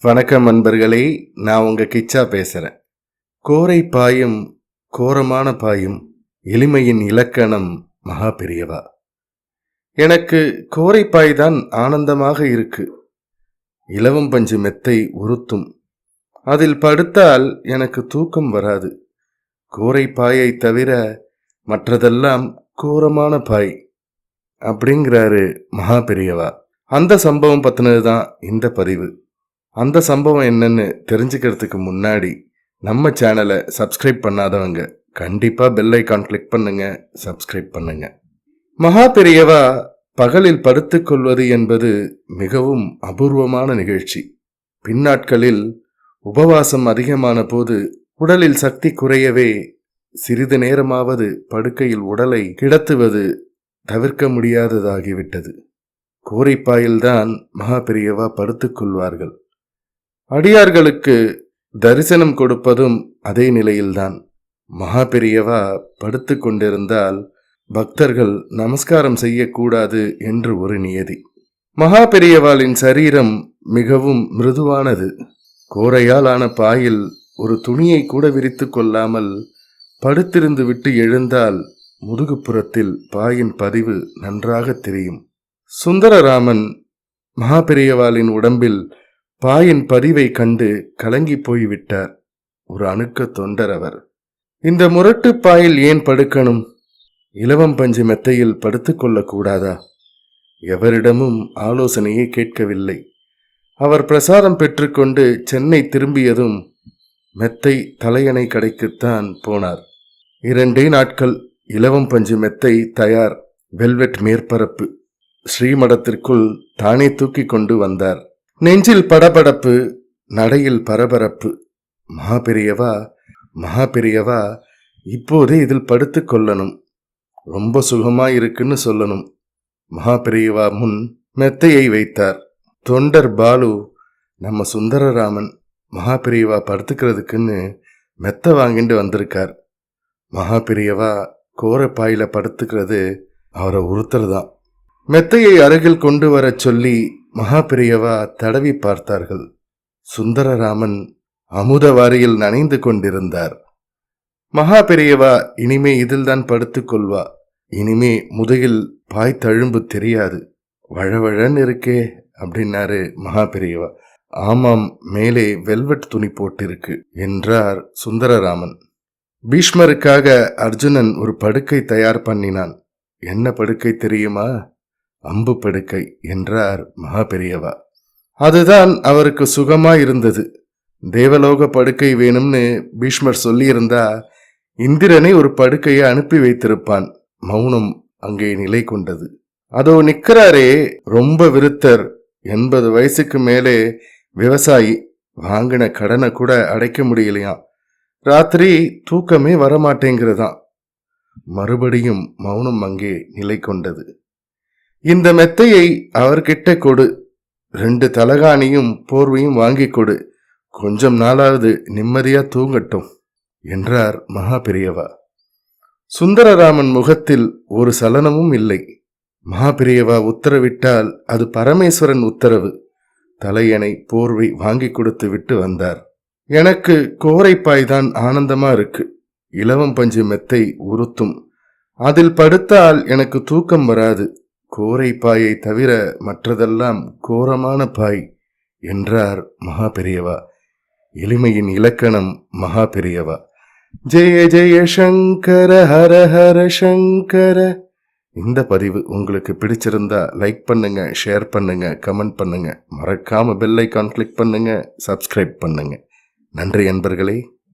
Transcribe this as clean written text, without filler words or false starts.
வணக்கம் நண்பர்களே, நான் உங்க கிச்சா பேசுறேன். கோரை பாயும் கோரமான பாயும் எளிமையின் இலக்கணம் மகா பெரியவா. எனக்கு கோரைப்பாய் தான் ஆனந்தமாக இருக்கு. இலவம் பஞ்சு மெத்தை உறுத்தும். அதில் படுத்தால் எனக்கு தூக்கம் வராது. கோரைப்பாயை தவிர மற்றதெல்லாம் கோரமான பாய் அப்படிங்கிறாரு மகா பெரியவா. அந்த சம்பவம் பத்தினதுதான் இந்த பதிவு. அந்த சம்பவம் என்னன்னு தெரிஞ்சுக்கிறதுக்கு முன்னாடி நம்ம சேனலை சப்ஸ்கிரைப் பண்ணாதவங்க கண்டிப்பா பெல் ஐகான் கிளிக் பண்ணுங்க, சப்ஸ்கிரைப் பண்ணுங்க. மகா பெரியவா பகலில் படுத்துக்கொள்வது என்பது மிகவும் அபூர்வமான நிகழ்ச்சி. பின்னாட்களில் உபவாசம் அதிகமான போது உடலில் சக்தி குறையவே சிறிது நேரமாவது படுக்கையில் உடலை கிடத்துவது தவிர்க்க முடியாததாகிவிட்டது. கோரைப்பாயில்தான் மகா பெரியவா படுத்துக்கொள்வார்கள். அடியார்களுக்கு தரிசனம் கொடுப்பதும் அதே நிலையில்தான். மகா பெரியவா படுத்து கொண்டிருந்தால் பக்தர்கள் நமஸ்காரம் செய்யக்கூடாது என்று ஒரு நியதி. மகா பெரியவாளின் சரீரம் மிகவும் மிருதுவானது. கோரையால் ஆன பாயில் ஒரு துணியை கூட விரித்து கொள்ளாமல் படுத்திருந்து விட்டு எழுந்தால் முதுகுப்புறத்தில் பாயின் பதிவு நன்றாக தெரியும். சுந்தரராமன் மகா பெரியவாளின் உடம்பில் பாயின் பதிவை கண்டு கலங்கி போய்விட்டார். ஒரு அணுக்க தொண்டர் அவர். இந்த முரட்டு பாயில் ஏன் படுக்கணும்? இலவம் பஞ்சு மெத்தையில் படுத்துக்கொள்ளக்கூடாதா? எவரிடமும் ஆலோசனையை கேட்கவில்லை. அவர் பிரசாதம் பெற்றுக்கொண்டு சென்னை திரும்பியதும் மெத்தை தலையணை கடைக்குத்தான் போனார். 2 நாட்கள் இலவம் பஞ்சு மெத்தை தயார். வெல்வெட் மேற்பரப்பு. ஸ்ரீமடத்திற்குள் தானே தூக்கி கொண்டு வந்தார். நெஞ்சில் படபடப்பு, நடையில் பரபரப்பு. மகா பெரியவா இப்போதே இதில் படுத்து கொள்ளணும், ரொம்ப சுகமாயிருக்குன்னு சொல்லணும். மகா பெரியவா முன் மெத்தையை வைத்தார். தொண்டர் பாலு, நம்ம சுந்தரராமன் மகா பெரியவா படுத்துக்கிறதுக்குன்னு மெத்தை வாங்கிட்டு வந்திருக்கார். மகா பெரியவா கோரப்பாயில படுத்துக்கிறது அவரை உறுத்துறதான். மெத்தையை அருகில் கொண்டு வர சொல்லி மகா பெரியவா தடவி பார்த்தார்கள். சுந்தரராமன் அமுதவாரியில் நனைந்து கொண்டிருந்தார். மகா பெரியவா இனிமே இதில்தான் படுத்துக்கொள்வா. இனிமே முதுகில் பாய் தழும்பு தெரியாது. வழவழன்னு இருக்கே அப்படின்னாரு மகா பெரியவா. ஆமாம், மேலே வெல்வெட் துணி போட்டிருக்கு என்றார் சுந்தரராமன். பீஷ்மருக்காக அர்ஜுனன் ஒரு படுக்கை தயார் பண்ணினான். என்ன படுக்கை தெரியுமா? அம்பு படுக்கை என்றார் மகா பெரியவா. அதுதான் அவருக்கு சுகமாயிருந்தது. தேவலோக படுக்கை வேணும்னு பீஷ்மர் சொல்லியிருந்தா இந்திரனை ஒரு படுக்கையை அனுப்பி வைத்திருப்பான். மௌனம் அங்கே நிலை கொண்டது. அதோ நிக்கிறாரே ரொம்ப விருத்தர், 80 வயசுக்கு மேலே விவசாயி. வாங்கின கடனை கூட அடைக்க முடியலையாம். ராத்திரி தூக்கமே வரமாட்டேங்கிறதாம். மறுபடியும் மௌனம் அங்கே நிலை கொண்டது. இந்த மெத்தையை அவர்கிட்ட கொடு, 2 தலகாணியும் போர்வையும் வாங்கி கொடு, கொஞ்சம் நாளாவது நிம்மதியா தூங்கட்டும் என்றார் மகா பெரியவா. சுந்தரராமன் முகத்தில் ஒரு சலனமும் இல்லை. மகா பெரியவா உத்தரவிட்டால் அது பரமேஸ்வரன் உத்தரவு. தலையணை போர்வை வாங்கி கொடுத்து விட்டு வந்தார். எனக்கு கோரைப்பாய் தான் ஆனந்தமா இருக்கு. இலவம் பஞ்சு மெத்தை உறுத்தும். அதில் படுத்தால் எனக்கு தூக்கம் வராது. கோரைப்பாயை தவிர மற்றதெல்லாம் கோரமான பாய் என்றார் மகா பெரியவா. எளிமையின் இலக்கணம் மகா பெரியவா. ஜெய ஜெய சங்கர ஹர ஹர சங்கர. இந்த பதிவு உங்களுக்கு பிடிச்சிருந்தா லைக் பண்ணுங்க, ஷேர் பண்ணுங்க, கமெண்ட் பண்ணுங்க. மறக்காம பெல் ஐகான் கிளிக் பண்ணுங்க, சப்ஸ்கிரைப் பண்ணுங்க. நன்றி நண்பர்களே.